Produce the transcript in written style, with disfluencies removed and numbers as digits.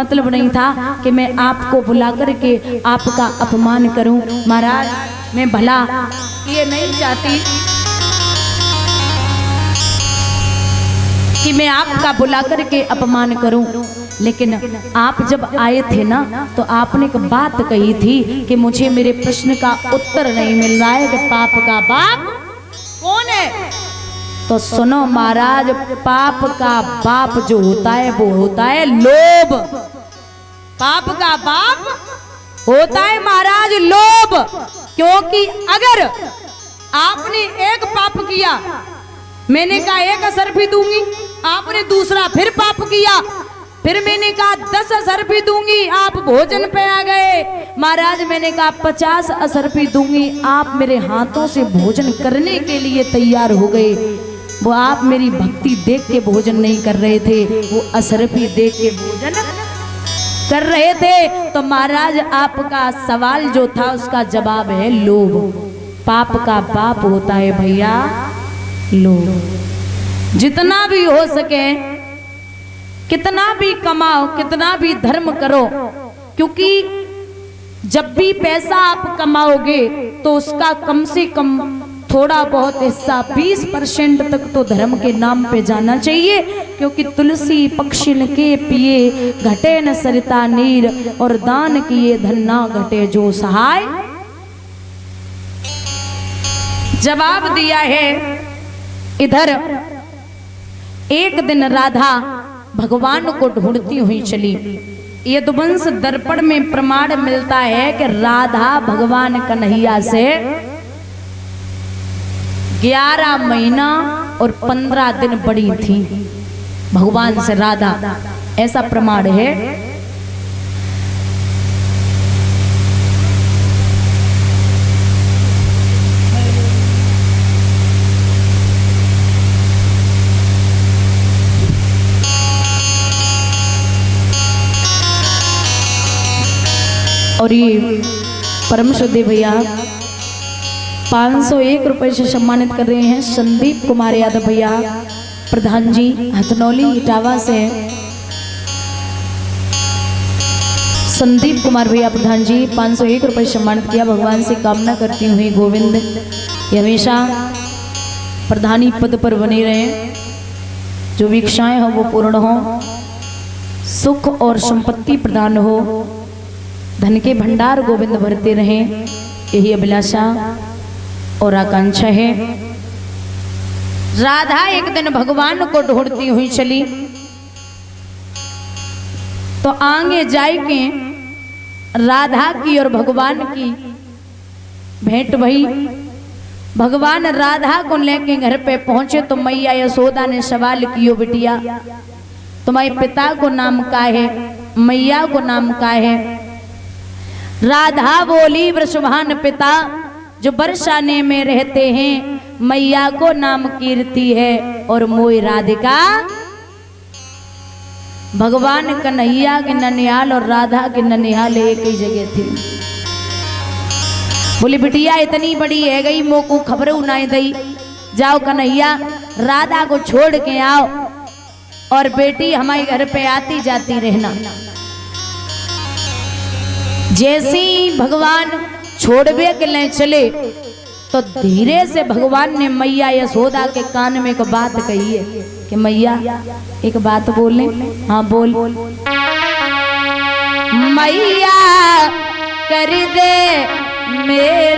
मतलब नहीं था कि मैं आपको बुला करके आपका अपमान करूं। महाराज मैं भला ये नहीं चाहती कि मैं आपका बुला करके अपमान करूं, लेकिन आप जब आए थे ना तो आपने एक बात कही थी कि मुझे मेरे प्रश्न का उत्तर नहीं मिल रहा है कि पाप का बाप कौन है। तो सुनो महाराज, पाप का बाप जो होता है वो होता है लोभ। पाप का बाप होता है महाराज लोभ। क्योंकि अगर आपने एक पाप किया, मैंने कहा एक असर भी दूंगी, आपने दूसरा फिर पाप किया, फिर मैंने कहा 10 असर भी दूंगी, आप भोजन पे आ गए। महाराज मैंने कहा 50 असर भी दूंगी, आप मेरे हाथों से भोजन करने के लिए तैयार हो गए। वो आप मेरी भक्ति देख के भोजन नहीं कर रहे थे, वो असर भी देख के भोजन कर रहे थे। तो महाराज आपका सवाल जो था उसका जवाब है लोभ। पाप का बाप होता है भैया लोभ। जितना भी हो सके, कितना भी कमाओ, कितना भी धर्म करो, क्योंकि जब भी पैसा आप कमाओगे तो उसका कम से कम थोड़ा बहुत हिस्सा 20% तक तो धर्म के नाम पे जाना चाहिए। क्योंकि तुलसी पक्षिन के पिए घटे न सरिता नीर, और दान किए धन ना घटे जो सहाय। जवाब दिया है। इधर एक दिन राधा भगवान को ढूंढती हुई चली। यदुवंश दर्पण में प्रमाण मिलता है कि राधा भगवान कन्हैया से 11 महीना और 15 दिन बड़ी थी। भगवान से राधा, ऐसा प्रमाण है। और ये परम श्रद्धेय भैया 501 रुपए से सम्मानित कर रहे हैं संदीप कुमार यादव भैया, प्रधान जी हथनौली इटावा से। संदीप कुमार भैया प्रधान जी 501 रुपए सम्मानित किया। भगवान से कामना करती हुई गोविंद ये हमेशा प्रधानी पद पर बने रहे, जो भी इच्छाएं हो वो पूर्ण हो, सुख और संपत्ति प्रदान हो, धन के भंडार गोविंद भरते रहें, यही अभिलाषा और आकांक्षा है। राधा एक दिन भगवान को ढूंढती हुई चली तो आगे जाके राधा की और भगवान की भेंट भई। भगवान राधा को लेके घर पे पहुंचे तो मैया यशोदा ने सवाल कियो, बिटिया तुम्हारे पिता को नाम का है, मैया को नाम का है। राधा बोली वृषभान पिता जो बरसाने में रहते हैं, मैया को नाम कीर्ति है और मोई राधिका। भगवान कन्हैया के ननिहाल और राधा के ननिहाल एक ही जगह थी। बोली बिटिया इतनी बड़ी है गई, मो को खबर उनाई दई, जाओ कन्हैया राधा को छोड़ के आओ और बेटी हमारे घर पे आती जाती रहना। जैसे ही भगवान छोड़वे के लिए चले तो धीरे से भगवान ने मैया यशोदा के कान में एक बात कही है कि मैया एक बात बोले। हाँ बोल। मैया कर दे मेरे